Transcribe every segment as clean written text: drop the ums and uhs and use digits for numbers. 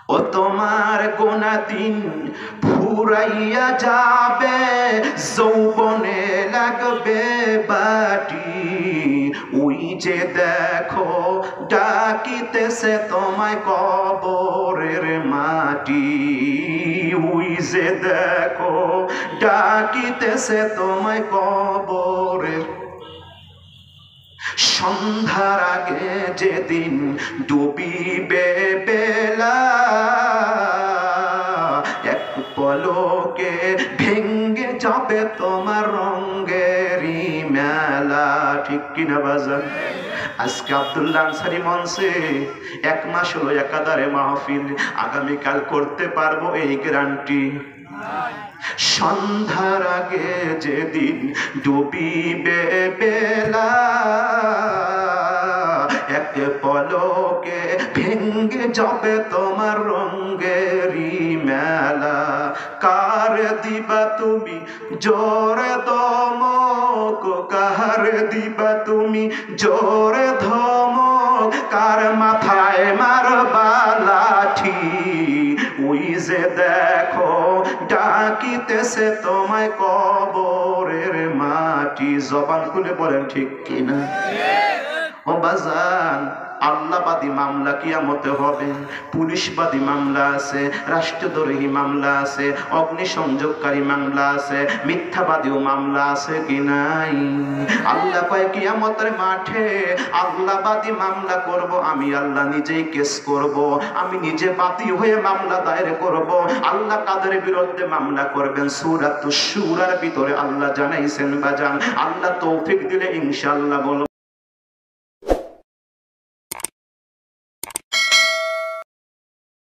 ও তোমার গোনা দিন ফুরাইয়া যাবে, যৌবনে লাগবে বাটি। ওই যে দেখো ডাকিতেছে তোমায় কবরের মাটি। ওই যে দেখো ডাকিতেছে তোমায় কবরের। সন্ধ্যার আগে যেদিন ডুবিবে বেলা, এক পলকে ভেঙ্গে যাবে তোমার রঙেরই মেলা। ঠিক কিনা বাজান? আজকে আব্দুল্লাহ আনসারী মঞ্চে 1 মাস হলো একাধারে মাহফিল, আগামীকাল করতে পারবো এই গ্যারান্টি। সন্ধ্যার আগে যেদিন ডুবিবে বেলা, এক পলকে ভেঙ্গে যাবে তোমার রঙেরই মেলা। কার দিবা তুমি জোরে দমক, কার দিবা তুমি জোরে ধমক, কার মাথায় মারবা লাঠি। ওই যে দেখো ডাকিতেছে তোমায় কবরের মাটি। জবান খুলে বলেন ঠিক কিনা? ও বাজান, আল্লাহবাদী মামলা কিয়ামতে হবে, পুলিশবাদী মামলা আছে, রাষ্ট্রদ্রোহী মামলা আছে, অগ্নিসংযোগকারী মামলা আছে, মিথ্যাবাদীও মামলা আছে কি নাই? আল্লাহ কয় কিয়ামতের মাঠে আল্লাহবাদী মামলা করব, আমি আল্লাহ নিজেই কেস করব, আমি নিজে বাদী হয়ে মামলা দায়ের করব। আল্লাহ কাদের বিরুদ্ধে মামলা করবেন? সূরাতুশ শূরার ভিতরে আল্লাহ জানাইছেন বাজান। আল্লাহ তৌফিক দিলে ইনশাআল্লাহ বলব।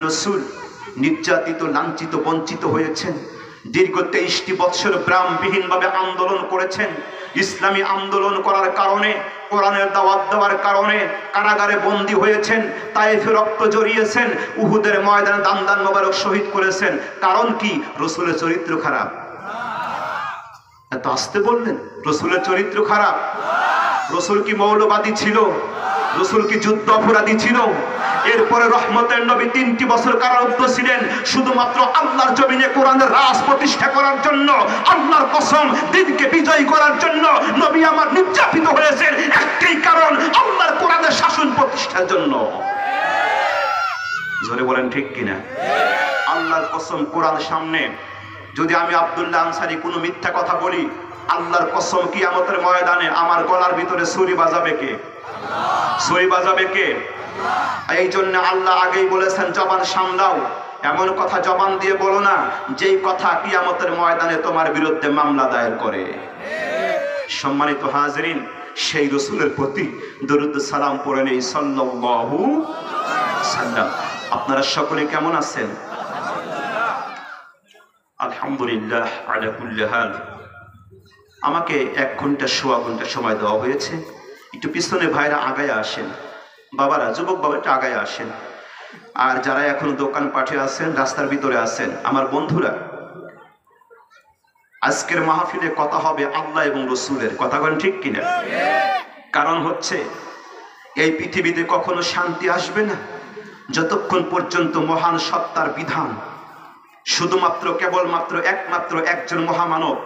রাসূল নির্যাতিত, লাঞ্ছিত, বঞ্চিত হয়েছেন। দীর্ঘ 23টি বৎসর ব্রামবিহীন ভাবে আন্দোলন করেছেন। ইসলামী আন্দোলন করার কারণে, কোরআনের দাওয়াত দেওয়ার কারণে কারাগারে বন্দী হয়েছেন, তায়েফে রক্ত জড়িয়েছেন, উহুদের ময়দানে দান মোবারক শহীদ করেছেন। কারণ কি? রাসূলের চরিত্র খারাপ। এত আসতে বললেন? রাসূলের চরিত্র খারাপ। রাসূল কি মৌলবাদী ছিল? রাসূল কি যুদ্ধ অপরাধী ছিল? এরপরে রহমতের নবী 3টি বছর কারারুদ্ধ ছিলেন শুধুমাত্র আল্লাহর জমিনে কোরআনের রাজ প্রতিষ্ঠা করার জন্য। আল্লাহর কসম, দিনকে বিজয়ী করার জন্য নবী আমার নির্যাতিত হয়েছেন একটাই কারণ, আল্লাহর কোরআনের শাসন প্রতিষ্ঠার জন্য। জোরে বলেন ঠিক কিনা? আল্লাহর কসম, কোরআন সামনে যদি আমি আব্দুল্লাহ আনসারী কোনো মিথ্যা কথা বলি, আল্লাহর কসম কিয়ামতের ময়দানে আমার গলার ভিতরে ছুরি বাজাবে কে? ছুরি বাজাবে কে? এই জন্য আল্লাহ আগেই বলেছেন জবান সামলাও। এমন কথা জবান দিয়ে বলো না যেই কথা কিয়ামতের ময়দানে তোমার বিরুদ্ধে মামলা দায়ের করে। সম্মানিত হাজিরিন, সেই রাসূলের প্রতি দরুদ সালাম পড়ে নেই সাল্লাল্লাহু সাল্লাম। আপনারা সকলে কেমন আছেন? আলহামদুলিল্লাহ আলা কুল্লি হাল। আমাকে 1 ঘন্টা সোয়া ঘন্টা সময় দেওয়া হয়েছে। একটু পিছনে ভাইরা আগায় আসেন, বাবারা, যুবক বাবা একটু আগায় আসেন। আর যারা এখন দোকান পাঠে আছেন, রাস্তার ভিতরে আছেন, আমার বন্ধুরা, আজকের মাহফিলে কথা হবে আল্লাহ এবং রাসূলের। কথা বলেন ঠিক কিনা? কারণ হচ্ছে এই পৃথিবীতে কখনো শান্তি আসবে না যতক্ষণ পর্যন্ত মহান সত্তার বিধান, শুধুমাত্র কেবলমাত্র একমাত্র একজন মহামানব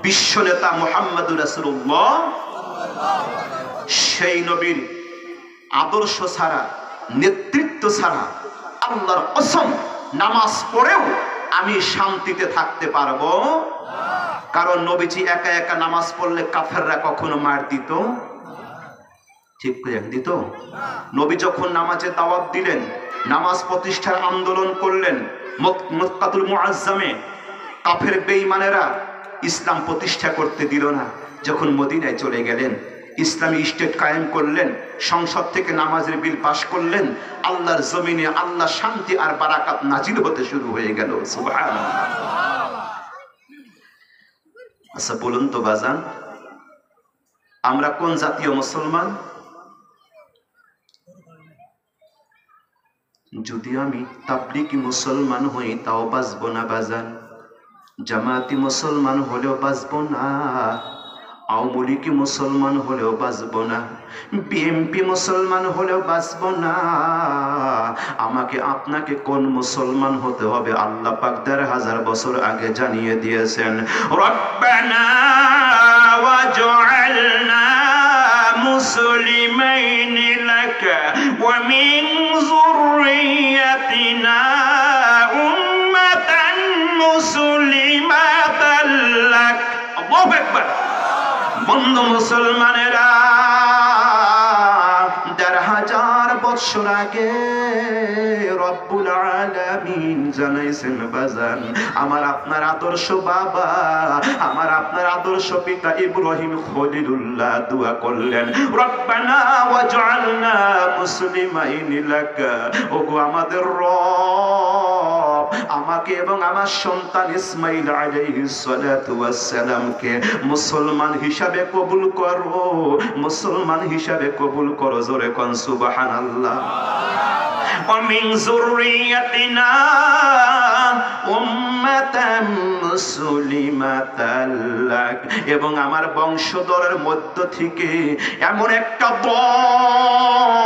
বিশ্ব নেতা মুহাম্মদুর রাসূলুল্লাহ, সেই নবীর আদর্শ ছাড়া, নেতৃত্ব ছাড়া আল্লাহর কসম নামাজ পড়েও আমি শান্তিতে থাকতে পারবো। কারণ নবীজি একা একা নামাজ পড়লে কাফেররা কখনো মার দিত? ঠিক দিত? নবী যখন নামাজে দাওয়াত দিলেন, নামাজ প্রতিষ্ঠার আন্দোলন করলেন, মক্কাতুল মুআজ্জামে কাফের বেঈমানেরা ইসলাম প্রতিষ্ঠা করতে দিল না। যখন মদিনায় চলে গেলেন, ইসলামী স্টেট কায়েম করলেন, সংসদ থেকে নামাজের বিল পাশ করলেন, আল্লাহর জমিনে আল্লাহ শান্তি আর বারাকাত নাজিল হতে শুরু হয়ে গেল। সুবহানাল্লাহ। আচ্ছা বলুন তো বাজান, আমরা কোন জাতীয় মুসলমান? যদি আমি তাবলিগি মুসলমান হই তাও বাঁচবো না বাজান, জামাতি মুসলমান হলেও বাঁচবো না, আওয়ামী লীগ মুসলমান হলেও বাঁচবো না, বিএনপি মুসলমান হলেও বাঁচবো না। আমাকে আপনাকে কোন মুসলমান হতে হবে? আল্লাহ পাক ১,৫০০ বছর আগে জানিয়ে দিয়েছেন, রব্বানা ওয়াজআলনা মুসলিমাইনি লাকা ওয়া মিন যুররিয়াতিনা উম্মাতান মুসলিমাতান লাক। আল্লাহু আকবার। বন্ধু মুসলমানেরা, ১,৫০০ বছর আগে রব্বুল আলামিন জানাইছেন, বাজান আমার আপনার আদর্শ বাবা, আমার আপনার আদর্শ পিতা ইব্রাহিম খলিলুল্লাহ দোয়া করলেন, রব্বানা ওয়াজআলনা মুসলিমাইনি লাকা। ওগো আমাদের রব, আমাকে এবং আমার সন্তান ইসমাঈল আলাইহিস সালাতু ওয়াস সালামকে মুসলমান হিসাবে কবুল করো, মুসলমান হিসাবে কবুল করো। জোরে কোন সুবহানাল্লাহ। ওয়া মিন যুররিয়াতিনা উম্মাতান মুসলিমাতান লাক। এবং আমার বংশধরের মধ্য থেকে এমন একটা দল,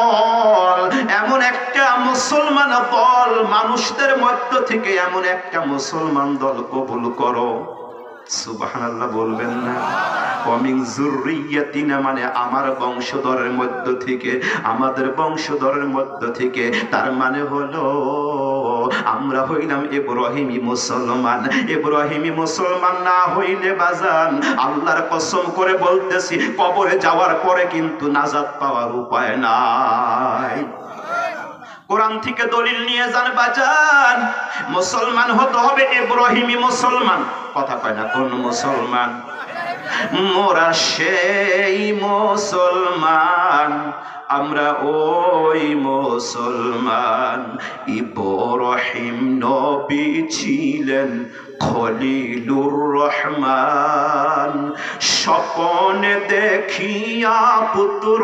এমন একটা মুসলমান দল, মানুষদের মধ্য থেকে এমন একটা মুসলমান দল কবুল করো। সুবহানাল্লাহ বলবেন না? ওয়ামিন যুররিয়াতিনা মানে আমার বংশধরের মধ্য থেকে, আমাদের বংশধরের মধ্য থেকে। তার মানে হলো আমরা হইলাম ইব্রাহিমী মুসলমান। ইব্রাহিমী মুসলমান না হইলে বাজান, আল্লাহর কসম করে বলতেছি, কবরে যাওয়ার পরে কিন্তু নাজাত পাওয়ার উপায় নাই। কোরআন থেকে দলিল নিয়ে যান বাজান, মুসলমান হতে হবে ইব্রাহিমী মুসলমান। কথা কয় না কোন মুসলমান? মোরা সেই মুসলমান, আমরা ওই মুসলমান। ইব্রাহিম নবী ছিলেন খলিলুর রহমান, স্বপ্নে দেখিয়া পুত্র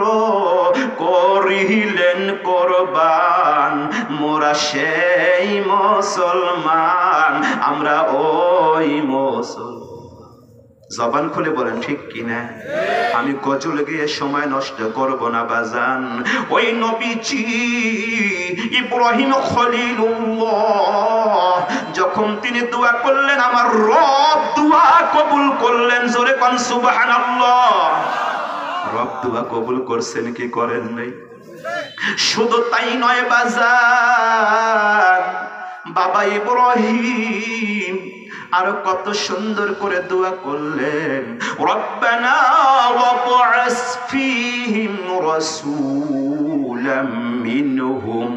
করিলেন কোরবান। মোরা সেই মুসলমান, আমরা ওই মুসলমান। জবান খুলে বলেন ঠিক কিনা? আমি গজল গিয়ে সময় নষ্ট করব না বাজান। ওই নবীজি ইব্রাহিম খলিলুল্লাহ যখন তিনি দোয়া করলেন, আমার রব দোয়া কবুল করলেন। জোরে কোন সুবহানাল্লাহ। রব দোয়া কবুল করছেন কি করেন নাই? শুধু তাই নয় বাজান, বাবা ইব্রাহিম আর কত সুন্দর করে দোয়া করলেন, রব্বানা ওয়াবআস ফীহিম রাসূলাম মিনহুম।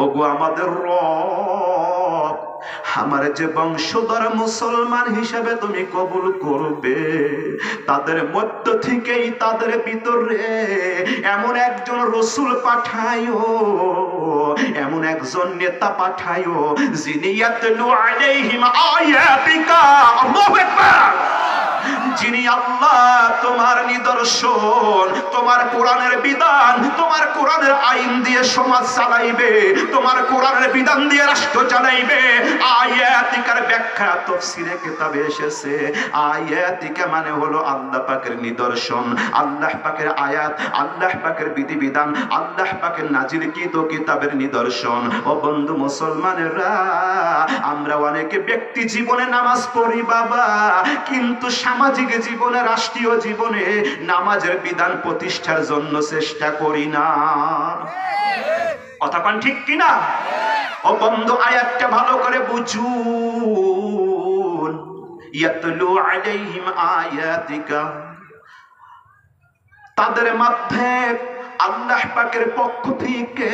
ওগো আমাদের রব, আমার যে বংশধর মুসলমান হিসেবে তুমি কবুল করবে, তাদের মধ্য থেকেই তাদের ভিতরে এমন একজন রসুল পাঠায়ো, এমন একজন নেতা পাঠায়ো, যিনি ইয়াতলু আলাইহিম আয়াতিকা। আল্লাহু আকবার। যিনি আল্লাহ তোমার নিদর্শন, তোমার কোরআনের বিধান, তোমার কোরআনের আইন দিয়ে সমাজ চালাইবে, তোমার কোরআনের বিধান দিয়ে রাষ্ট্র চালাইবে। আয়াতিকার ব্যাখ্যা তাফসীরে কিতাবে এসেছে। আয়াতিকা মানে হলো আল্লাহ পাকের নিদর্শন, আল্লাহ পাকের আয়াত, আল্লাহ পাকের বিধিবিধান, আল্লাহ পাকের নাজিলকৃত কিতাবের নিদর্শন। ও বন্ধু মুসলমানেরা, আমরা অনেকে ব্যক্তি জীবনে নামাজ পড়ি বাবা, কিন্তু সামাজিক জীবনে, রাষ্ট্রীয় জীবনে নামাজের বিধান প্রতিষ্ঠার জন্য চেষ্টা করি না। কথা পান ঠিক কিনা? ও বন্ধু, আয়াতটা ভালো করে বুঝুন। ইয়াতলু আলাইহিম আয়াতিকা, তাদের মধ্যে আল্লাহ পাকের পক্ষ থেকে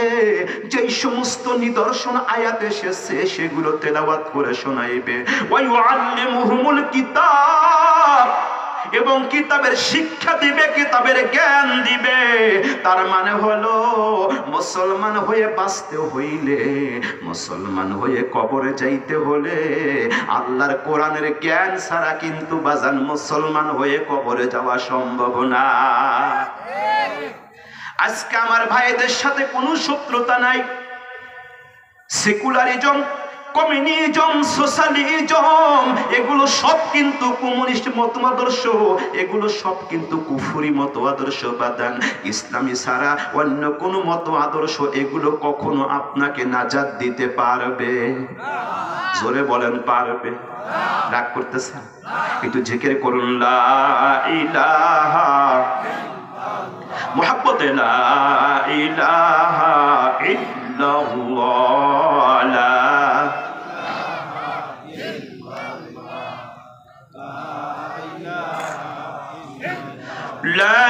যেই সমস্ত নিদর্শন আয়াত এসেছে সেগুলো তেলাওয়াত করে শোনাইবে। ওয়া ইউআল্লিমুহুমুল কিতাব, এবং কিতাবের শিক্ষা দিবে, কিতাবের জ্ঞান দিবে। তার মানে হলো মুসলমান হয়ে বাঁচতে হইলে, মুসলমান হয়ে কবরে যাইতে হলে আল্লাহর কোরআনের জ্ঞান ছাড়া কিন্তু বাজান মুসলমান হয়ে কবরে যাওয়া সম্ভব না। আজকে আমার ভাইদের সাথে কোনো শত্রুতা নাই। সেকুলারিজম কমিউনিজম, সোশ্যালিজম, এগুলো সব কিন্তু কমিউনিস্ট মতাদর্শ, এগুলো সব কিন্তু কুফরি মত আদর্শ বাদান। ইসলামী ছাড়া অন্য কোন মত আদর্শ এগুলো কখনো আপনাকে নাজাত দিতে পারবে? জোরে বলেন, পারবে? রাগ করতেছেন? একটু জিকির করুন, লা ইলাহা মুহাব্বতে লা ইলাহা ইল্লাল্লাহ, লা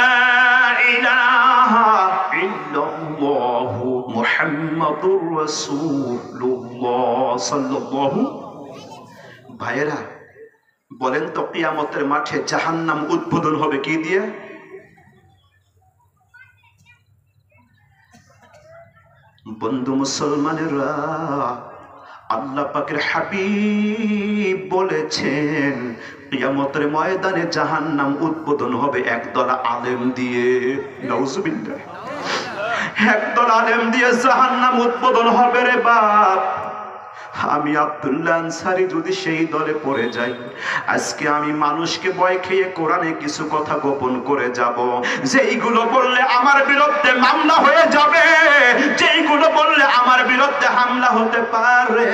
ইলাহা ইল্লাল্লাহ মুহাম্মাদুর রাসূলুল্লাহ সাল্লাল্লাহু। ভাইয়েরা বলেন তো, কিয়ামতের মাঠে জাহান্নাম উদ্বোধন হবে কি দিয়ে? বন্ধু মুসলমানেরা, আল্লাহ পাকের হাবিব বলেছেন কিয়ামতের ময়দানে জাহান্নাম উদ্বোধন হবে একদল আলেম দিয়ে। নাউজুবিল্লাহ। একদল আলেম দিয়ে জাহান্নাম উদ্বোধন হবে রে বাপ। আমি আব্দুল্লাহ আনসারী যদি সেই দলে পড়ে যাই, আজকে আমি মানুষকে ভয় খেয়ে কোরআনে কিছু কথা গোপন করে যাব, যেইগুলো বললে আমার বিরুদ্ধে মামলা হয়ে যাবে, যেইগুলো বললে আমার বিরুদ্ধে হামলা হতে পারে,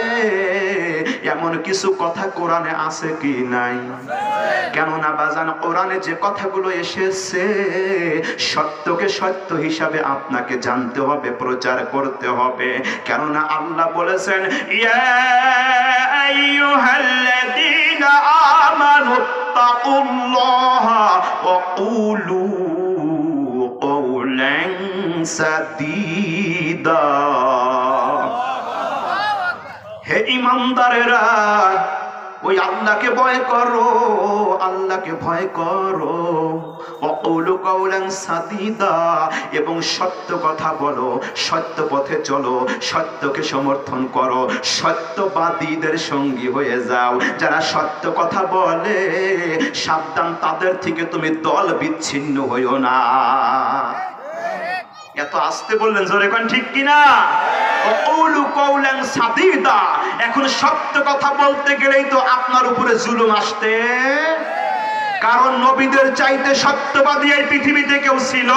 এমন কিছু কথা কোরআনে আছে কি নাই? কেননা বাজান, কোরআনে যে কথাগুলো এসেছে সত্যকে সত্য হিসাবে আপনাকে জানতে হবে, প্রচার করতে হবে। কেননা আল্লাহ বলেছেন, ইয়া আইয়ুহাল্লাযীনা আমানুত্তাকুল্লাহা ওয়া কুলু কওলান সাদীদা। হে ঈমানদারেরা, ওই আল্লাহকে ভয় করো, আল্লাহকে ভয় করো। ওয়াকুলু কাওলান সাদীদা, এবং সত্য কথা বলো, সত্য পথে চলো, সত্যকে সমর্থন করো, সত্যবাদীদের সঙ্গী হয়ে যাও। যারা সত্য কথা বলে সাবধান, তাদের থেকে তুমি দল বিচ্ছিন্ন হইও না। এত আসতে বললেন, জোরে কোন ঠিক কিনা? ওয়াকুলু কাওলান সাদীদা। এখন সত্য কথা বলতে গেলেই তো আপনার উপরে জুলুম আসতে, কারণ নবীদের চাইতে সত্যবাদী এই পৃথিবীতে কেউ ছিল?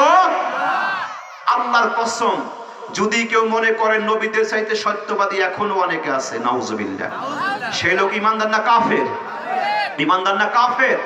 আল্লাহর কসম, যদি কেউ মনে করেন নবীদের চাইতে সত্যবাদী এখনো অনেকে আছে, নাউজুবিল্লাহ, সেই লোক ঈমানদার না কাফের? ঈমানদার না কাফের?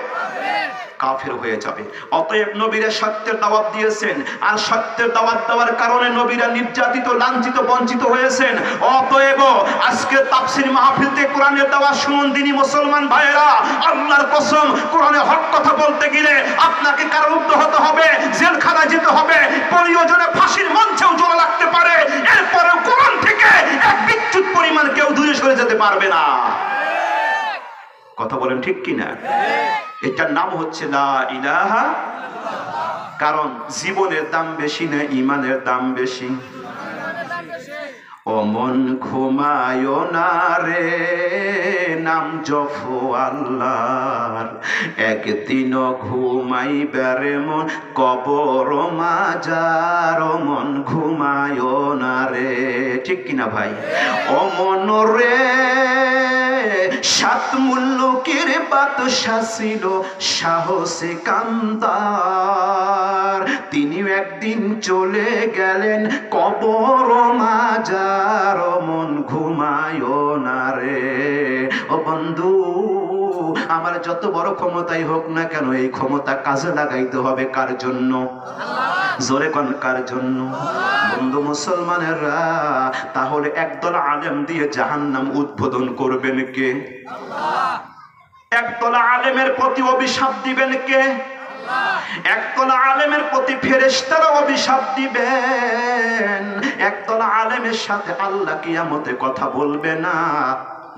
কাফের হয়ে যাবে। অতএব নবীরা সত্যের দাওয়াত দিয়েছেন, আর সত্যের দাওয়াত দেওয়ার কারণে নবীরা নির্যাতিত, লাঞ্ছিত, বঞ্চিত হয়েছেন। অতএব আজকে তাফসীর মাহফিল থেকে কোরআনের দাওয়াত শুনুন দিনী মুসলমান ভাইয়েরা। আল্লাহর কসম, কোরআনে হক কথা বলতে গেলে আপনাকে কারারুদ্ধ হতে হবে, জেলখানায় যেতে হবে, প্রয়োজনে ফাঁসির মঞ্চেও জড়া লাগতে পারে। এরপরেও কোরআন থেকে এক বিচ্যুত পরিমাণ কেউ দূরে সরে যেতে পারবে না। কথা বলেন ঠিক কিনা? এটার নাম হচ্ছে লা ইলাহা। কারণ জীবনের দাম বেশি না ঈমানের দাম বেশি? ও মন ঘুমায় না রে, নাম জপো আল্লাহর, একদিন ঘুমাইবে রে মন কবর মাজার। ও মন ঘুমায় না রে, ঠিক কিনা ভাই? ও মন রে, সাত মুল্লুকের বাদশা ছিল সাহসে কান্দার, তিনি একদিন চলে গেলেন কবর মাজার। মন ঘুমায় না রে। ও বন্ধু, আমার যত বড় ক্ষমতাই হোক না কেন, এই ক্ষমতা কাজে লাগাইতে হবে কার জন্য? জোরে কোন কার জন্য? বন্ধু মুসলমানেরা, তাহলে একদল আলেম দিয়ে জাহান্নাম উদ্বোধন করবেন কে? একদল আলেমের প্রতি অভিশাপ দিবেন কে? একদল আলেমের প্রতি ফেরেশতারা অভিশাপ দিবেন। একদল আলেমের সাথে আল্লাহ কিয়ামতে কথা বলবে না।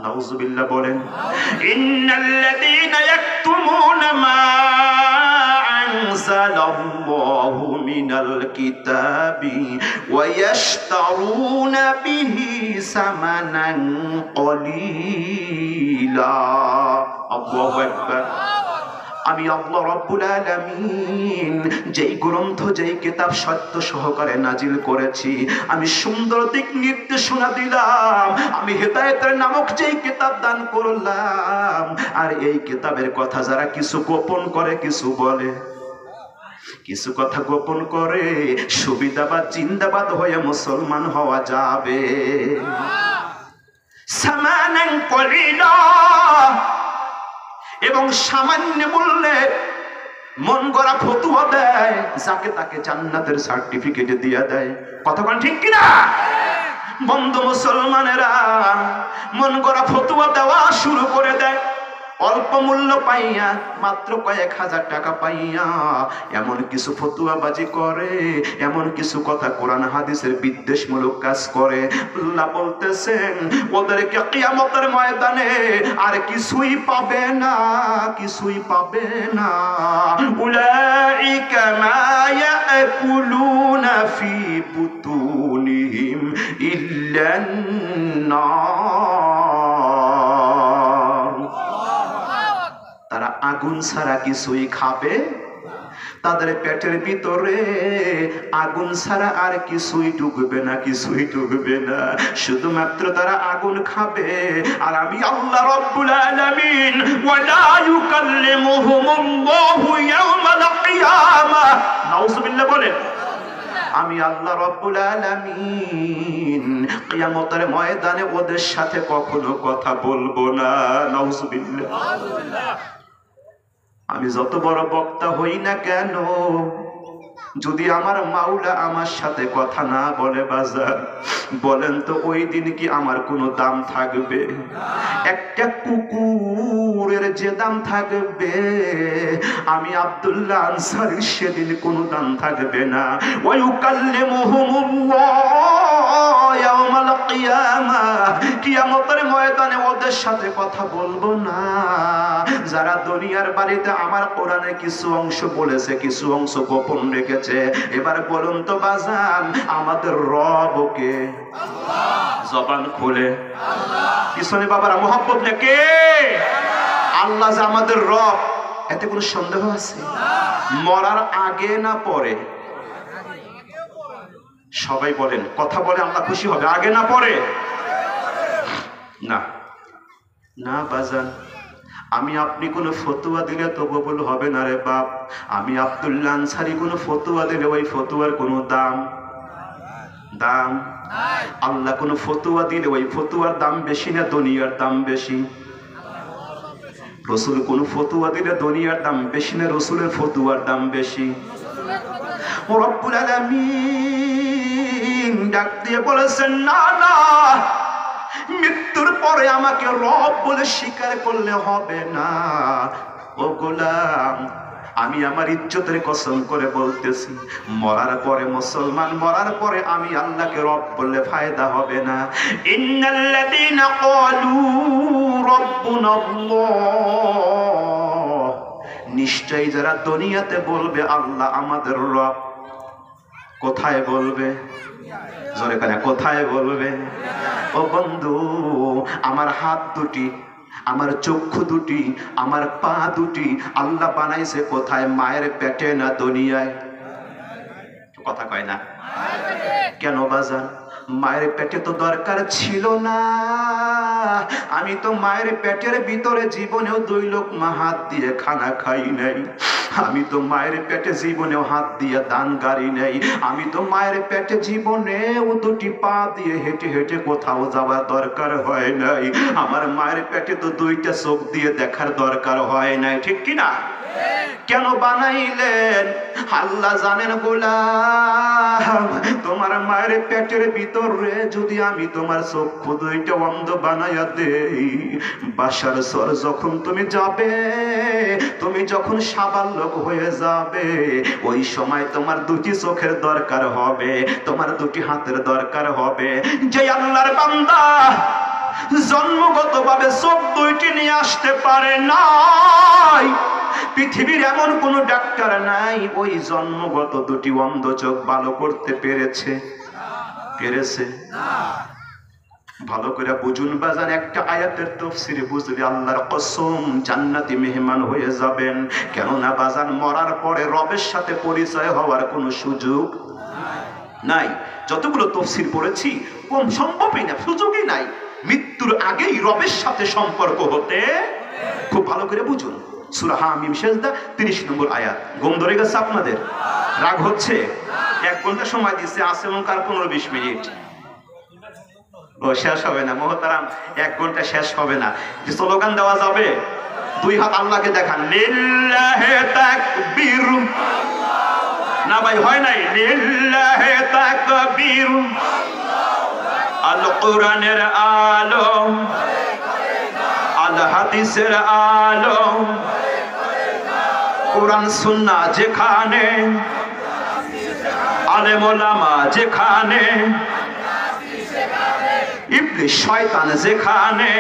নাউজুবিল্লাহ বলেন। ইন্নাল্লাযীনা ইয়াকতুমুনা মা আনজালাল্লাহু মিনাল কিতাবি ওয়া ইয়াশতারুনা বিহি সামানান কলিলা। আল্লাহু আকবার। আমি আল্লাহ রাব্বুল আলামিন যেই গ্রন্থ যেই কিতাব সত্য সহকারে নাজিল করেছি, আমি সুন্দর দিক নির্দেশনা দিলাম, আমি হেদায়েতের নামক যেই কিতাব দান করলাম, আর এই কিতাবের কথা যারা কিছু গোপন করে, কিছু বলে, কিছু কথা গোপন করে, সুবিধাবাদ জিন্দাবাদ হয়ে মুসলমান হওয়া যাবে। সামানান কলিলা, এবং সামান্য মূল্যে মন গড়া ফতুয়া দেয়, যাকে তাকে জান্নাতের সার্টিফিকেট দিয়ে দেয়। কতক্ষণ ঠিক কিনা বন্ধু মুসলমানেরা? মন গড়া ফতুয়া দেওয়া শুরু করে দেয়, অল্প মূল্য পাইয়া, মাত্র কয়েক হাজার টাকা পাইয়া এমন কিছু ফতুয়াবাজি করে, এমন কিছু কথা কোরআন হাদিসের বিদ্বেষমূলক কাজ করে। আল্লাহ বলতেছেন ওদেরকে কিয়ামতের ময়দানে আর কিছুই পাবে না, কিছুই পাবে না। উলাইকা মা ইয়াকুলুনা ফি বুতুনিহিম ইল্লান নার, তারা আগুন ছাড়া কিছুই খাবে, তাদের পেটের ভিতরে আগুন ছাড়া আর কিছুই ঢুকবে না, কিছুই ঢুকবে না, শুধুমাত্র তারা আগুন খাবে। আর আমি আল্লাহ রাব্বুল আলামিন ওয়ালা ইউকাল্লিমুহুমুল্লাহু ইয়াওমাল কিয়ামাহ, নাউযুবিল্লাহ বলেন, আমি আল্লাহ রাব্বুল আলামিন কিয়ামতের ময়দানে ওদের সাথে কখনো কথা বলবো না। নাউযুবিল্লাহ। আমি যত বড় বক্তা হই না কেন, যদি আমার মাওলা আমার সাথে কথা না বলে বাজার, বলেন তো ওই দিন কি আমার কোনো দাম থাকবে? একটা কুকুরের যে দাম থাকবে, আমি আব্দুল্লাহ আনসারীর সেদিন কোনো দাম থাকবে না। ওয়া ইউকাল্লিমুহুমুল্লাহ ইয়াওমাল কিয়ামাহ, কিয়ামতের ময়দানে ওদের সাথে কথা বলবো না। যারা দুনিয়ার বাড়িতে আমার কোরআনে কিছু অংশ বলেছে, কিছু অংশ গোপন রেখেছে, এবার বলুন তো বাজান, আমাদের রবকে জবান খুলে পিছনে বাবারা মোহাব্বত কে? আল্লাহ যে আমাদের রব, এতে কোনো সন্দেহ আছে? মরার আগে না পরে? সবাই বলেন, কথা বলে আল্লাহ খুশি হবে, আগে না পরে? না না বাজান, আমি আপনি কোনো ফতুয়া দিলে তো কবুল হবে না রে বাপ। আমি আব্দুল্লাহ আনসারী কোনো ফতুয়া দিলে ওই ফতুয়ার কোনো দাম দাম আল্লাহ কোনো ফতুয়া দিলে ওই ফতুয়ার দাম বেশি না দুনিয়ার দাম বেশি? রসুল কোন ফতুয়া দিলে দুনিয়ার দাম বেশি না রসুলের ফতুয়ার দাম বেশি? রব্বুল আলামিন ডাক দিয়ে বলেছেন, না না, মৃত্যুর পরে আমাকে রব বলে স্বীকার করলে হবে না। ও গোলাম, আমি আমার ইজ্জতের কসম করে বলতেছি, মরার পরে মুসলমান, মরার পরে আমি আল্লাহকে রব বললে ফায়দা হবে না। ইন্নাল্লাযীনা ক্বালু রাব্বুনাল্লাহ, নিশ্চয়ই যারা দুনিয়াতে বলবে আল্লাহ আমাদের রব, কোথায় বলবে? জোরে করে কোথায় বলবে? ও বন্ধু, আমার হাত দুটি, আমার চক্ষু দুটি, আমার পা দুটি আল্লাহ বানাইছে কোথায়? মায়ের পেটে না দুনিয়ায়? কথা কয় না কেন বাজান? মায়ের পেটে তো দরকার ছিল না। আমি তো মায়ের পেটের ভিতরে জীবনেও 2 লোকমা হাত দিয়ে খানা খাই নাই। আমি তো মায়ের পেটে জীবনেও হাত দিয়ে দান গাড়ি নেই। আমি তো মায়ের পেটে জীবনেও 2টি পা দিয়ে হেঁটে হেঁটে কোথাও যাওয়ার দরকার হয় নাই। আমার মায়ের পেটে তো 2টা চোখ দিয়ে দেখার দরকার হয় নাই, ঠিক কিনা? কেন বানাইলেন আল্লাহ জানেন গোলাম। তোমার মায়ের পেটের ভিতরে যদি আমি তোমার চক্ষু 2টা অন্ধ বানাইয়া দেই, বাসার সর যখন তুমি যাবে, তুমি যখন সাবালক হয়ে যাবে, ওই সময় তোমার 2টি চোখের দরকার হবে, তোমার 2টি হাতের দরকার হবে। যে আল্লাহর বান্দা জন্মগতভাবে চোখ 2টি নিয়ে আসতে পারে নাই, পৃথিবীর এমন কোন ডাক্তার নাই ওই জন্মগত 2টি অন্ধ চোখ ভালো করতে পেরেছে? ভালো করে বুঝুন বাজান, একটা আয়াতের তাফসীরে বুঝলে আল্লাহর কসম জান্নাতি মেহমান হয়ে যাবেন। কেননা বাজান মরার পরে রবের সাথে পরিচয় হওয়ার কোনো সুযোগ নাই। যতগুলো তাফসীর পড়েছি কম সম্ভবই না, সুযোগই নাই। মৃত্যুর আগেই রবের সাথে সম্পর্ক হতে, খুব ভালো করে বুঝুন। সূরা হামিম সেজদা 30 নম্বর আয়াত। ঘুম ধরে গেছে আপনাদের? রাগ হচ্ছে? 1 ঘন্টা সময় দিচ্ছে, আছে এবং কার 15-20 মিনিট। ও শেষ হবে না মোহতারাম, 1 ঘন্টা শেষ হবে না। যে স্লোগান দেওয়া যাবে, 2 হাত আল্লাহকে দেখান, লিল্লাহি তাকবীর। না ভাই হয় নাই, লিল্লাহি তাকবীর। আল কোরআনের আলো, আল হাদিসের আলো, কোরআন সুন্নাহ যেখানে, আলেম ওলামা যেখানে, ইবলিস শয়তান যেখানে,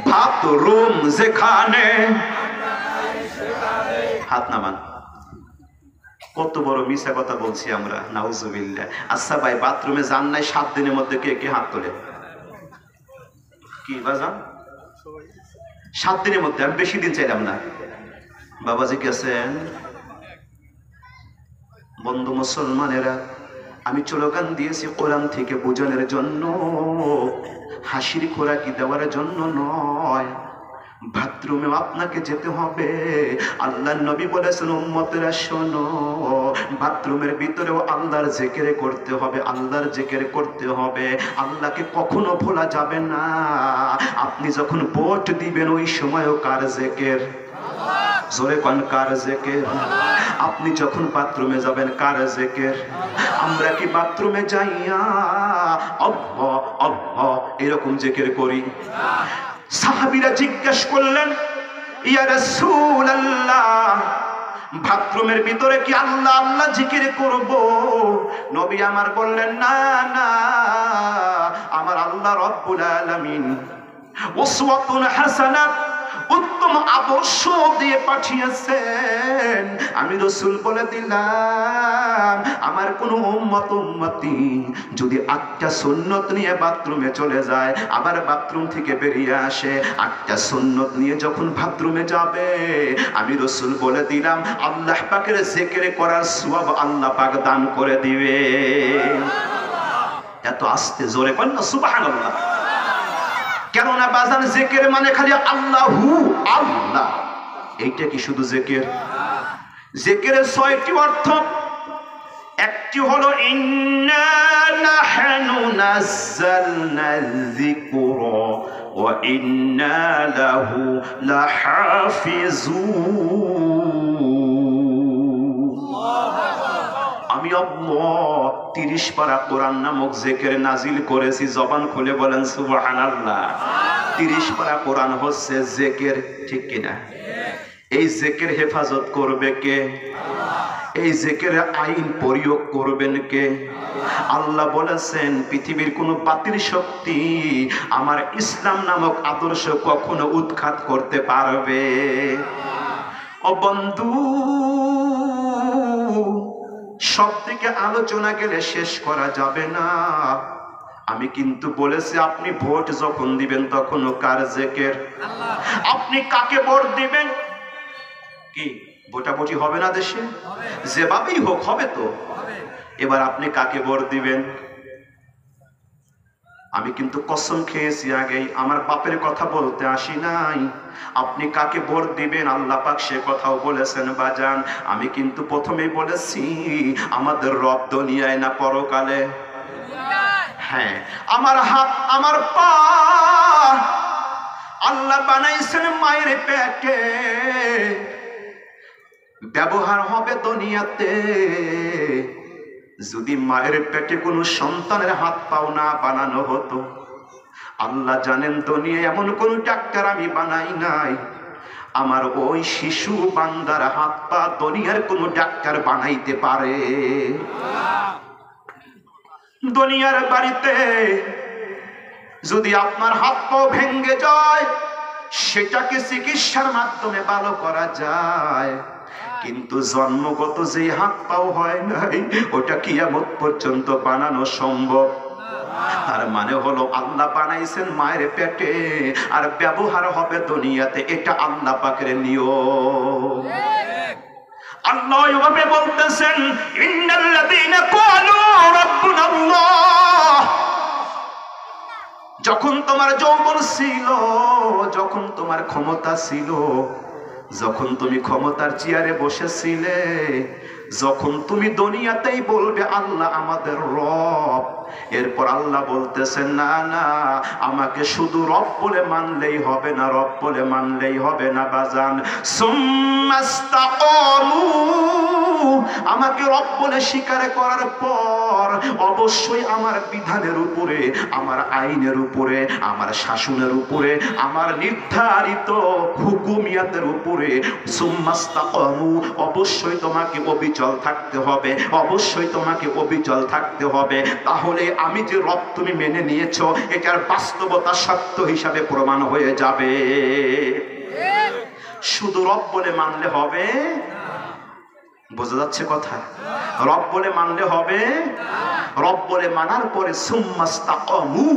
বাথরুম যেখানে। হাত নামান। কত বড় মিছা কথা বলছি আমরা, নাউজুবিল্লাহ। আচ্ছা ভাই, বাথরুমে যান নাই 7 দিনের মধ্যে কে কে হাত তোলে? কি বাজান 7 দিনের মধ্যে? আমি বেশি দিন চাইলাম না। বাবাজি গেছেন? বন্ধু মুসলমানেরা, আমি স্লোগান দিয়েছি কোরআন থেকে বোঝানোর জন্য, হাসির খোরাকি দেওয়ার জন্য নয়। বাথরুমেও আপনাকে যেতে হবে। আল্লাহর নবী বলেছেন, উম্মতেরা শোনো, বাথরুমের ভিতরেও আল্লাহর জিকির করতে হবে, আল্লাহর জিকির করতে হবে। আল্লাহকে কখনো ভোলা যাবে না। আপনি যখন ভোট দিবেন ওই সময়ও কার জিকির? জোরে কোন কার জিকির? আপনি যখন বাথরুমে যাবেন কার জিকির? আমরা কি বাথরুমে যাইয়া আল্লাহ আল্লাহ এরকম জিকির করি? সাহাবীরা জিজ্ঞেস করলেন, ইয়া রাসূলুল্লাহ, বাথরুমের ভিতরে কি আল্লাহ আল্লাহ জিকির করব? নবী আমার বললেন, না না, আমার আল্লাহ রব্বুল আলামিন উসওয়াতুন হাসানাহ, উত্তম আদর্শ দিয়ে পাঠিয়েছেন। আমি রাসূল বলে দিলাম, আমার কোন উম্মতি যদি 8টা সুন্নত নিয়ে বাথরুমে চলে যায়, আবার বাথরুম থেকে বেরিয়ে আসে, 8টা সুন্নত নিয়ে যখন বাথরুমে যাবে, আমি রাসূল বলে দিলাম আল্লাহ পাকের জিকির করার সওয়াব আল্লাহ পাক দান করে দিবে। এত আস্তে জোরে বলেন না সুবহানাল্লাহ। কেননা বাজান জিকির মানে খালি আল্লাহু আল্লাহ, এইটা কি শুধু জিকির? জিকিরের 6টি অর্থ। একটি হলো ইন্না নাহনু নাযালনা যিকরা ওয়া ইন্না লাহু লাহাফিজুন। আমি আল্লাহ 30 পারা কোরআন নামক জিকির নাজিল করেছি। জবান খুলে বলেন সুবহানাল্লাহ। 30 পারা কোরআন হচ্ছে জিকির, ঠিক কিনা? এই জিকির হেফাজত করবে কে? এই জিকিরের আইন প্রয়োগ করবেন কে? আল্লাহ বলেছেন, পৃথিবীর কোনো বাতিল শক্তি আমার ইসলাম নামক আদর্শ কখনো উৎখাত করতে পারবে? ও বন্ধু, সব থেকে আলোচনা গেলে শেষ করা যাবে না। আমি কিন্তু বলেছি, আপনি ভোট যখন দিবেন তখনও কার জিকির? আপনি কাকে ভোট দিবেন? কি ভোটাভুটি হবে না দেশে? যেভাবেই হোক হবে তো। এবার আপনি কাকে ভোট দিবেন? আমি কিন্তু কসম খেয়েছি আগেই, আমার বাপের কথা বলতে আসি নাই। আপনি কাকে ভোট দিবেন আল্লাহ পাক সে কথাও বলেছেন বাজান। আমি কিন্তু প্রথমেই বলেছি, আমাদের রব দুনিয়ায় না পরকালে? হ্যাঁ, আমার হাত আমার পা আল্লাহ বানাইছেন মায়ের পেটে, ব্যবহার হবে দুনিয়াতে। যদি মায়ের পেটে কোনো সন্তানের হাত পাও না বানানো হতো, আল্লাহ জানেন দুনিয়ায় এমন কোন ডাক্তার আমি বানাই নাই, আমার ওই শিশু বান্দার হাত পা দুনিয়ার কোন ডাক্তার বানাইতে পারে? দুনিয়ার বাড়িতে যদি আপনার হাত পা ভেঙে যায়, সেটাকে চিকিৎসার মাধ্যমে ভালো করা যায়, কিন্তু জন্মগত যে হাত পাও হয় নাই, ওটা কিয়ামত পর্যন্ত বানানো সম্ভব তার মানে হলো আল্লাহ বানাইছেন মায়ের পেটে, আর ব্যবহার হবে দুনিয়াতে, এটা আল্লাহ পাকের নিয়ম। আল্লাহ এভাবে বলতেছেন, ইন্নাল্লাযীনা ক্বালু রাব্বুনাল্লাহ, যখন তোমার যৌবন ছিল, যখন তোমার ক্ষমতা ছিল, যখন তুমি ক্ষমতার চেয়ারে বসেছিলে, যখন তুমি দুনিয়াতেই বলবে আল্লাহ আমাদের রব, এরপর আল্লাহ বলতেছেন না না, আমাকে শুধু রব বলে মানলেই হবে না, রব বলে মানলেই হবে না বাজান। সুম্মাস্তাকামু, আমাকে রব বলে স্বীকার করার পর অবশ্যই আমার বিধানের উপরে, আমার আইনের উপরে, আমার শাসনের উপরে, আমার নির্ধারিত হুকুমিয়াতের উপরে, সুম্মাস্তাকামু, অবশ্যই তোমাকে অবিচল থাকতে হবে, অবশ্যই তোমাকে অবিচল থাকতে হবে। তাহলে আমি যে রব তুমি মেনে নিয়েছো, এটার বাস্তবতা সত্য হিসাবে প্রমাণ হয়ে যাবে। শুধু রব বলে মানলে হবে? বোঝা যাচ্ছে কথা? রব বলে মানলে হবে? রব বলে মানার পরে সুম্মাস্তাকামু,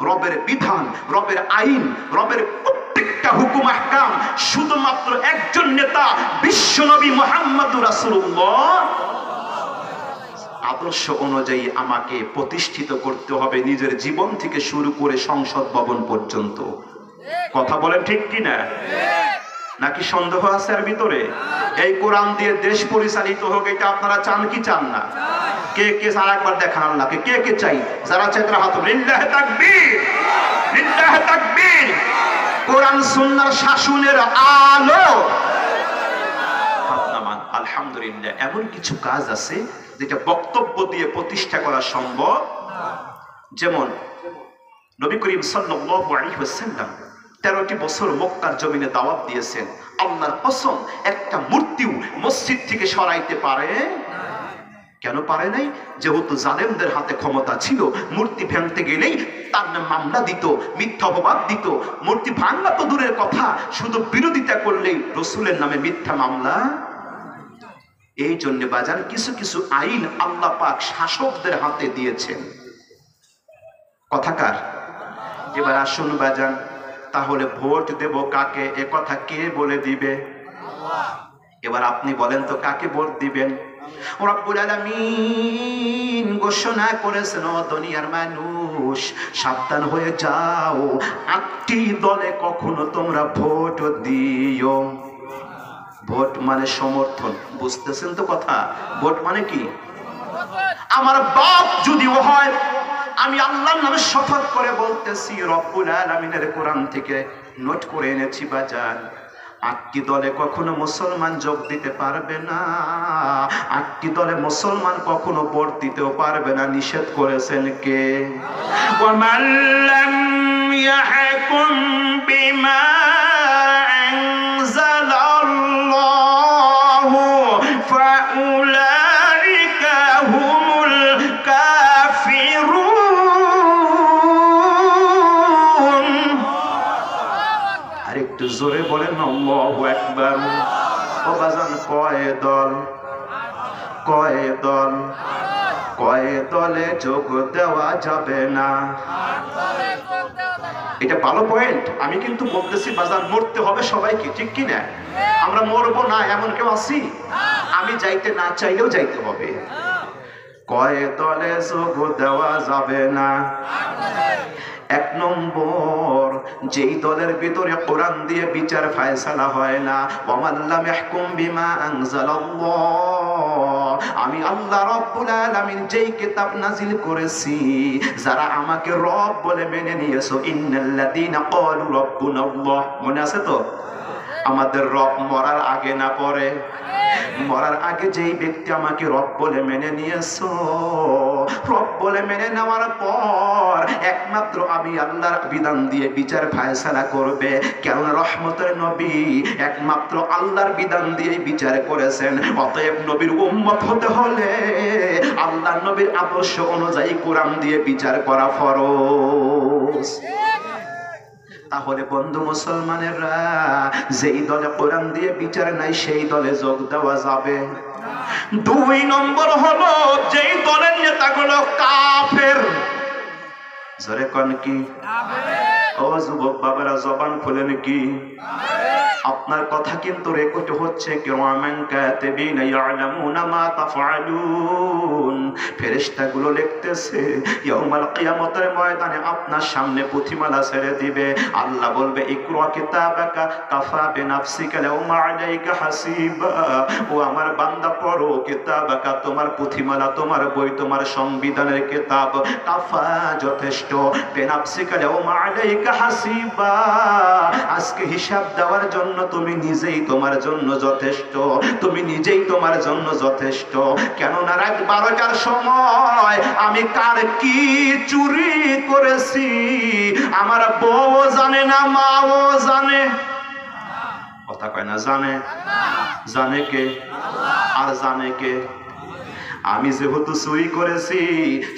রবের বিধান, রবের আইন, রবের প্রত্যেকটা হুকুম আহকাম শুধুমাত্র একজন নেতা বিশ্বনবী মুহাম্মদুর রাসূলুল্লাহ আদর্শ অনুযায়ী আমাকে প্রতিষ্ঠিত করতে হবে, নিজের জীবন থেকে শুরু করে সংসদ ভবন পর্যন্ত। কথা বলেন ঠিক কিনা? নাকি সন্দেহ আছে এর ভিতরে? এই কোরআন দিয়ে দেশ পরিচালিত হোক, এটা আপনারা চান কি চান না? কে কে চান একবার দেখান আল্লাহকে, কে কে চাই? যারা চাই তারা হাত তুলুন। লিল্লাহি তাকবীর, লিল্লাহি তাকবীর। কোরআন সুন্নাহর শাসনের আলো হাত নামান। আলহামদুলিল্লাহ, এমন কিছু কাজ আছে যেটা বক্তব্য দিয়ে প্রতিষ্ঠা করা সম্ভব। যেমন নবী করিম সাল্লাল্লাহু আলাইহি ওয়াসাল্লাম 13টি বছর মক্কার জমিনে দাওয়াত দিয়েছেন। আল্লাহর কসম, একটা মূর্তিও মসজিদ থেকে সরাইতে পারে? কেন পারে নাই? যেহেতু জালেমদের হাতে ক্ষমতা ছিল, মূর্তি ভাঙতে গেলেই তার নামে মামলা দিত, মিথ্যা অপবাদ দিত। মূর্তি ভাঙা তো দূরের কথা, শুধু বিরোধিতা করলেই রসুলের নামে মিথ্যা মামলা। এই জন্য বাজান, কিছু কিছু আইন আল্লাহ পাক শাসকদের হাতে দিয়েছেন। কথাকার? এবার আসুন বাজান, তাহলে ভোট দেব কাকে, এ কথা কে বলে দিবে? এবার আপনি বলেন তো, কাকে ভোট দিবেন? রব্বুল আলামিন ঘোষণা করেছেন, ও দুনিয়ার মানুষ সাবধান হয়ে যাও, 8টি দলে কখনো তোমরা ভোট দিও। ভোট মানে সমর্থন, বুঝতেছেন তো কথা? ভোট মানে কি? আমার বাপ যদিও হয়, আমি আল্লাহর নামে শপথ করে বলতেছি, রব্বুল আলামিনের কোরআন থেকে নোট করে এনেছি বাজান, 8টি দলে কখনো মুসলমান যোগ দিতে পারবে না, 8টি দলে মুসলমান কখনো ভোট দিতেও পারবে না। নিষেধ করেছেন কে? ওয়ামান লাম ইয়াহকুম বিমা আনজালাল্লাহু ফাউলাইকা হুমুল কাফিরুন। আরেকটু জোরে বলেন আল্লাহু আকবার। ও বাজান, কয় দল? কয় দল? কয় দলে যোগ দেওয়া যাবে না? এটা ভালো পয়েন্ট। আমি কিন্তু বলতেছি বাজান, মরতে হবে সবাইকে, ঠিক কি না? আমরা মরবো না এমন কেউ আছি? আমি যাইতে না চাইলেও যাইতে হবে। কয় দলে যোগ দেওয়া যাবে না? 1 নম্বর, যেই দলের ভিতরে কোরআন দিয়ে বিচার ফায়সালা হয় না। ওয়ামাল্লাম ইয়াহকুম বিমা আনজালাল্লাহ, আমি আল্লাহ রাব্বুল আলামিন যেই কিতাব নাজিল করেছি, যারা আমাকে রব বলে মেনে নিয়েছো, ইন্নাল্লাযীনা ক্বালু রাব্বুনাল্লাহ, মনে আছে তো? আমাদের রব মরার আগে না পরে? মরার আগে যেই ব্যক্তি আমাকে রব বলে মেনে নিয়েছো, রব বলে মেনে নেওয়ার পর একমাত্র আমি আল্লাহর বিধান দিয়ে বিচার ফায়সালা করবে। কেন? রহমতের নবী একমাত্র আল্লাহর বিধান দিয়ে বিচার করেছেন। অতএব নবীর উম্মত হতে হলে আল্লাহর নবীর আদর্শ অনুযায়ী কোরআন দিয়ে বিচার করা ফরজ। তাহলে বন্ধু মুসলমানেরা, যেই দলে কোরআন দিয়ে বিচার নাই সেই দলে যোগ দেওয়া যাবে। 2 নম্বর হলো, যেই দলের নেতাগুলো কাফের, জোরে কোন কি? ও যুবক বাবারা জবান খুলেন কি? আপনার কথা কিন্তু রেকর্ড হচ্ছে, কিরামান কাতিবিনা ইয়ালামুনা মা তাফআলুন। ফেরেশতাগুলো লিখতেছে, ইয়াউমাল কিয়ামতের ময়দানে আপনার সামনে পুঁথিমালা ছেড়ে দিবে। আল্লাহ বলবে, ইকরা কিতাবাকা কাফা বিনাফসিকা ইয়াউমা আলাইকা হাসিবা। ও আমার বান্দা, পড়ো কিতাবাকা, তোমার পুঁথিমালা, তোমার বই, তোমার সংবিধানের কিতাব। কাফা, যথেষ্ট, বিনাফসিকা ইয়াউমা আলাইকা হাসিবা, আজকে হিসাব দেওয়ার জন্য তুমি নিজেই তোমার জন্য যথেষ্ট, তুমি নিজেই তোমার জন্য যথেষ্ট। কেননা রাত 12টার সময় আমি কার কি চুরি করেছি আমার বউ জানে না, মাও জানে। কথা কয় না, জানে। জানে কে? আর জানে কে? আমি যেহেতু চুরি করেছি,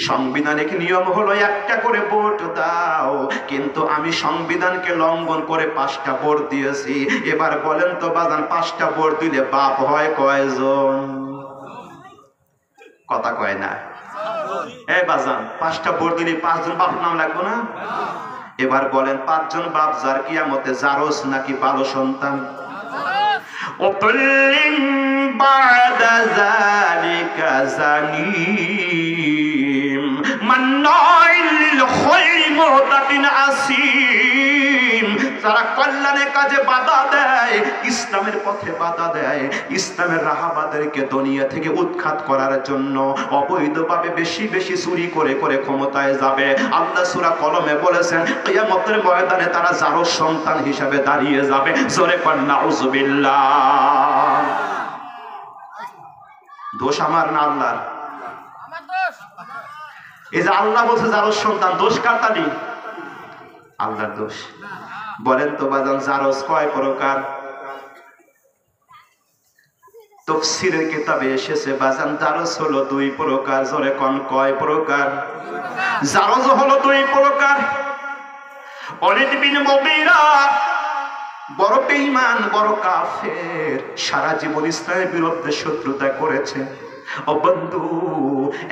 সাংবিধানিক নিয়ম হলো একটা করে ভোট দাও, কিন্তু আমি সংবিধানকে লঙ্ঘন করে 5টা ভোট দিয়েছি। এবার বলেন তো বাজান, 5টা ভোট দিলে বাপ হয় কয়জন? কথা কয় না। এই বাজান, 5টা ভোট দিলে 5 জন বাপ নাম লাগবে না? এবার বলেন, 5 জন বাপ যার কিয়ামতে জারজ নাকি ভালো সন্তান? بعد ذلك زنيم مناع للخير معتد أثيم। যারা কল্যাণের কাজে বাধা দেয়, ইসলামের পথে বাধা দেয়, ইসলামের রাহাবাদেরকে দুনিয়া থেকে উৎখাত করার জন্য অবৈধভাবে বেশি বেশি চুরি করে করে ক্ষমতায় যাবে, আল্লাহ সূরা কলমে বলেছেন কিয়ামতের ময়দানে তারা জারজ সন্তান হিসাবে দাঁড়িয়ে যাবে। জোরে কর নাউযুবিল্লাহ। দোষ আমার না আল্লাহর? এই যে আল্লাহ বলছে জারজ সন্তান, দোষ কার? তালি আল্লাহর দোষ। বলেন তো বাজান, জারজ কয় প্রকার? তাফসীরের কিতাবে এসেছে বাজান, জারজ হলো 2 প্রকার। জোরে কোন কয় প্রকার? জারজ হলো 2 প্রকার। ওয়ালিদ বিন মুগীরা বড় বেঈমান, বড় কাফের, সারা জীবন ইসলামের বিরুদ্ধে শত্রুতা করেছে। ও বন্ধু,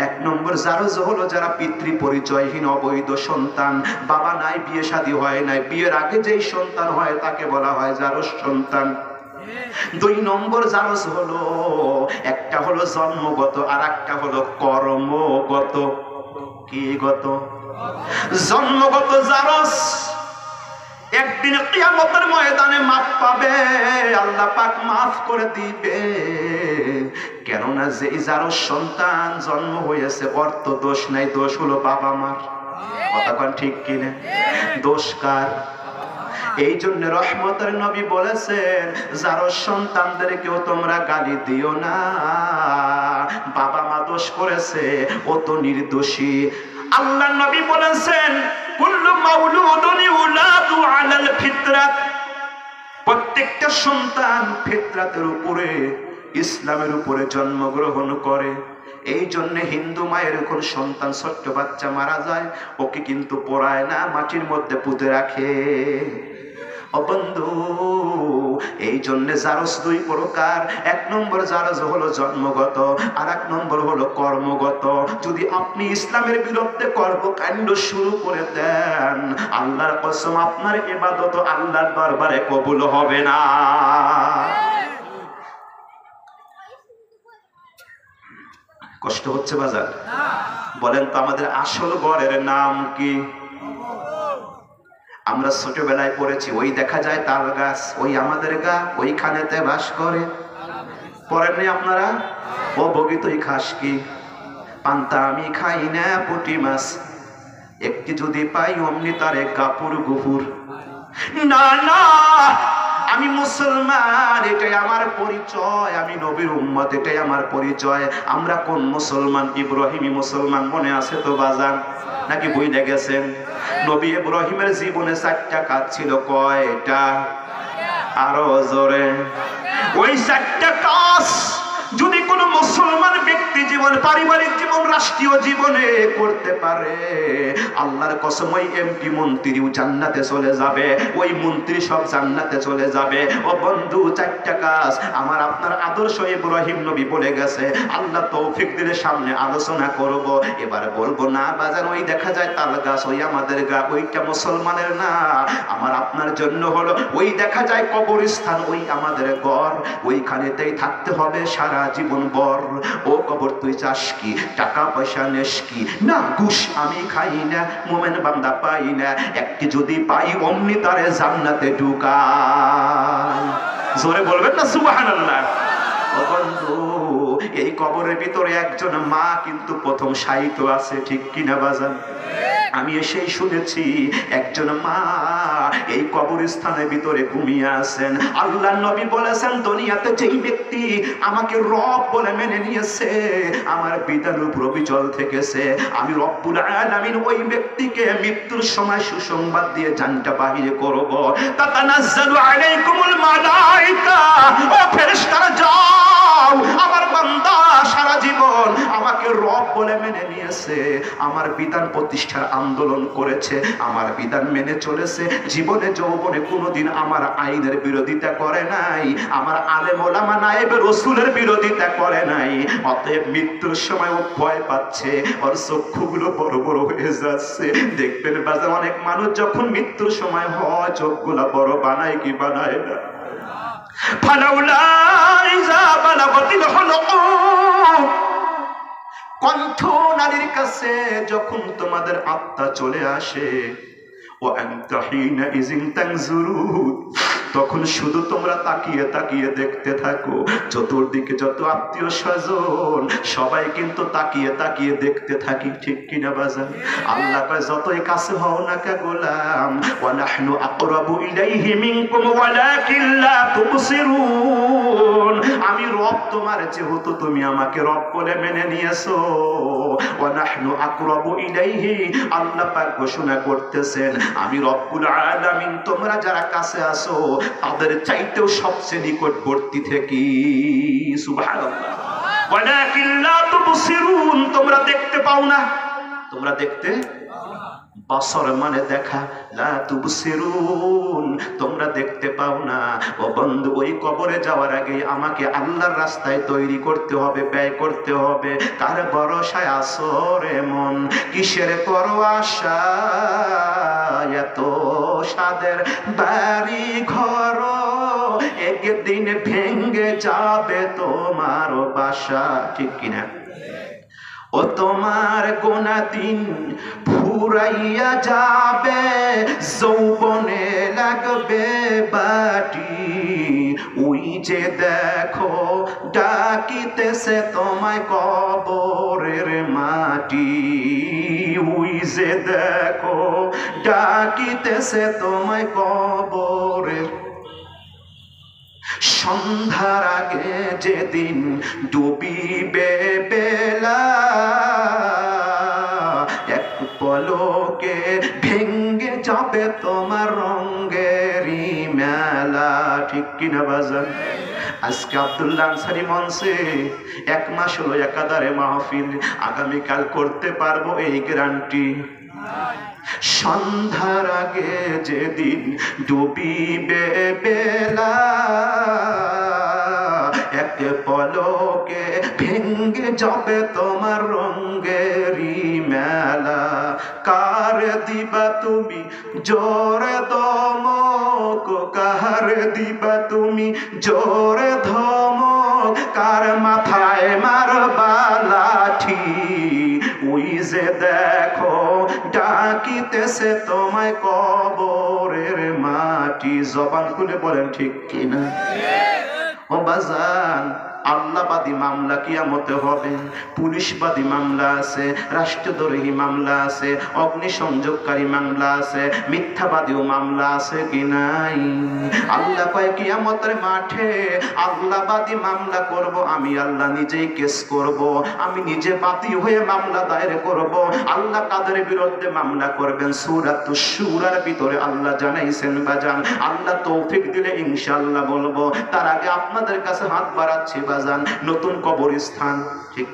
1 নম্বর জারজ হলো যারা পিতৃ পরিচয়হীন, অবৈধ সন্তান, বাবা নাই, বিয়ে শাদী হয় নাই, বিয়ের আগে যেই সন্তান হয় তাকে বলা হয় জারজ সন্তান। 2 নম্বর জারজ হলো, একটা হলো জন্মগত আর একটা হলো কর্মগত। কি গত? জন্মগত জারজ একদিন কিয়ামতের ময়দানে মাপ পাবে, আল্লাহ পাক মাফ করে দিবে। কেননা যে জারজ সন্তান জন্ম হয়েছে ওর তো দোষ নাই, দোষ হলো বাবা মার। কথা কোন ঠিক কিনা? দোষ কার? এই জন্য রহমতের নবী বলেছেন, জারজ সন্তানদেরকেও তোমরা গালি দিও না, বাবা মা দোষ করেছে, ও তো নির্দোষী। আল্লাহ নবী বলেছেন, কুল্লু মাউলুদুন ইউলাদু আলাল ফিতরাত, প্রত্যেকটা সন্তান ফিতরাতের উপরে, ইসলামের উপরে জন্মগ্রহণ করে। এই জন্য হিন্দু মায়ের কোন সন্তান ছোট্ট বাচ্চা মারা যায়, ওকে কিন্তু পোড়ায় না, মাটির মধ্যে পুঁতে রাখে। ও বন্ধু, এই জন্য জারজ 2 প্রকার। 1 নম্বর জারজ হলো জন্মগত, আর 1 নম্বর হলো কর্মগত। যদি আপনি ইসলামের বিরুদ্ধে কর্মকাণ্ড শুরু করে দেন, আল্লাহর কসম আপনার ইবাদত আল্লাহর দরবারে কবুল হবে না। কষ্ট হচ্ছে বাজার? বলেন তো আমাদের আসল ঘরের নাম কি? আমরা ছোটবেলায় পড়েছি, ওই দেখা যায় তাল গাছ, ওই আমাদের গা, ওইখানেতে বাস করে। পড়েননি আপনারা? ও বগি তুই খাস কি? পান্তা আমি খাই না, পুঁটি মাছ একটি যদি পাই অমনি তারে কাপুর গুপুর। না না, আমি মুসলমান, এটাই আমার পরিচয়, আমি নবীর উম্মত, এটাই আমার পরিচয়। আমরা কোন মুসলমান? ইব্রাহিমী মুসলমান। মনে আছে তো বাজান? নাকি ভুলে গেছেন? নবী ইব্রাহিমের জীবনে 4টা কাজ ছিল। কয়টা? আরো জোরে। ওই 4টা কাজ যদি কোনো মুসলমান ব্যক্তি জীবন, পারিবারিক জীবন, রাষ্ট্রীয় জীবনে করতে পারে, আল্লাহর কসম ওই এমপি মন্ত্রীও জান্নাতে চলে যাবে, ওই মন্ত্রী সব জান্নাতে চলে যাবে। ও বন্ধু, চারটা কাজ আমার আপনার আদর্শ ইব্রাহিম নবী বলে গেছে। আল্লাহ তৌফিক দিলে সামনে আলোচনা করব। এবার বলবো না বাজার, ওই দেখা যায় তাল গাছ, ওই আমাদের গা, ওইটা মুসলমানের না, আমার আপনার জন্য হলো। ওই দেখা যায় কবরস্থান, ওই আমাদের ঘর, ওইখানেতেই থাকতে হবে সারা জীবন ভর। ও কবর তুই চাস কি, টাকা পয়সা নেস কি? না, ঘুষ আমি খাই না, মোমেন বান্দা পাই না, একটি যদি পাই অমনি তারে জান্নাতে ঢুকাই। জোরে বলবেন না সুবহানাল্লাহ। ও বন্ধু, এই কবরের ভিতরে একজন মা কিন্তু প্রথম শায়িত আছে, ঠিক কিনা বাজান? আমি এসেই শুনেছি একজন মা এই কবরস্থানের ভিতরে ঘুমিয়ে আছেন। আল্লাহ নবী বলেছেন, দুনিয়াতে যেই ব্যক্তি আমাকে রব বলে মেনে নিয়েছে, আমার বিধানের উপর অবিচল থেকেছে, আমি রব্বুল আলামিন ওই ব্যক্তিকে মৃত্যুর সময় সুসংবাদ দিয়ে জানটা বাহির করব। তাতানাজ্জালু আলাইকুমুল মালাইকা, ও ফেরেশতারা যাও, আমার বান্দা সারা জীবন আমাকে রব বলে মেনে নিয়েছে, আমার বিধান প্রতিষ্ঠার আন্দোলন করেছে, আমার বিধান মেনে চলেছে, জীবনে যৌবনে কোনোদিন আমার আইনের বিরোধিতা করে নাই, আমার আলেম ওলামা নায়েব রাসূলের বিরোধিতা করে নাই। অতএব মৃত্যুর সময় ও ভয় পাচ্ছে, ওর চক্ষুগুলো বড় বড় হয়ে যাচ্ছে। দেখবেন বাজার, অনেক মানুষ যখন মৃত্যুর সময় হয় চোখগুলো বড় বানায় কি বানায় না। ফালাউলা ইযা বালাগাতিল হুলুকুম, কণ্ঠ নারীর কাছে যখন তোমাদের আত্মা চলে আসে, ওয়া আনতা হিনা ইযিন তানজুরুন, তখন শুধু তোমরা তাকিয়ে তাকিয়ে দেখতে থাকো। চতুর্দিকে যত আত্মীয় স্বজন সবাই কিন্তু তাকিয়ে তাকিয়ে দেখতে থাকি, ঠিক কিনা বাজান? আল্লাহ কয়, যতই কাছে হও না কে গোলাম, ওয়া নাহনু আকরাবু ইলাইহি মিনকুম ওয়ালাকিন লা তুবসিরুন, আমি রব তোমার, যেহেতু তুমি আমাকে রব বলে মেনে নিয়েছো। ওয়া নাহনু আকরাবু ইলাইহি, আল্লাহ পাক ঘোষণা করতেছেন, আমি রব্বুল আলামিন তোমরা যারা কাছে আসো তাদের চাইতেও সবচেয়ে নিকটবর্তী থেকে। সুবহানাল্লাহ। ওয়ালাকিন লা তুবসিরুন, তোমরা দেখতে পাও না, তোমরা দেখতে, বসর মানে দেখা, লা তুবসিরুন, তোমরা দেখতে পাও না। ও বন্ধু, ওই কবরে যাওয়ার আগে আমাকে আল্লাহর রাস্তায় তৈরি করতে হবে, ব্যয় করতে হবে। কার ভরসায় আসো রে মন, কিসের করো আশা, এত সাদের বাড়ি ঘর একদিন ভেঙে যাবে তোমার বাসা, ঠিক কিনা? ও তোমার গোনা দিন ফুরাইয়া যাবে, যৌবনে লাগবে বাটি, ওই যে দেখো ডাকিতেছে তোমায় কবরের মাটি, ওই যে দেখো ডাকিতেছে তোমায় কবরের। সন্ধ্যার আগে যেদিন ডুবিবে বেলা, এক পলকে ভেঙ্গে যাবে তোমার রঙেরই মেলা, ঠিক কিনা বাজান? আজকে আব্দুল্লাহ আনসারী মঞ্চে 1 মাস হলো একাধারে মাহফিল, আগামীকাল করতে পারবো এই গ্যারান্টি। সন্ধ্যার আগে যেদিন ডুবিবে বেলা, এক পলকে ভেঙ্গে যাবে তোমার রঙেরই মেলা। কার দিবা তুমি জোরে দমক, কার দিবা তুমি জোরে ধমক, কার মাথায় মারবা লাঠি, ওই যে দেখো ডাকিতেছে তোমায় কবরের মাটি। জবান খুলে বলেন ঠিক কিনা? ও বাজান, আল্লাহবাদী মামলা কিয়ামতে হবে, পুলিশবাদী মামলা আছে, রাষ্ট্রদ্রোহী মামলা আছে, অগ্নিসংযোগকারী মামলা আছে, মিথ্যাবাদীও মামলা আছে কি নাই? আল্লাহ কয় কিয়ামতের মাঠে আল্লাহবাদী মামলা করব, আমি আল্লাহ নিজেই কেস করব, আমি নিজে বাদী হয়ে মামলা দায়ের করব। আল্লাহ কাদের বিরুদ্ধে মামলা করবেন? সূরাতুশ শূরার ভিতরে আল্লাহ জানাইছেন বাজান। আল্লাহ তৌফিক দিলে ইনশাআল্লাহ বলবো। তার আগে আপনাদের কাছে হাত বাড়াচ্ছি বাজান, নতুন কবরস্থান। ঠিক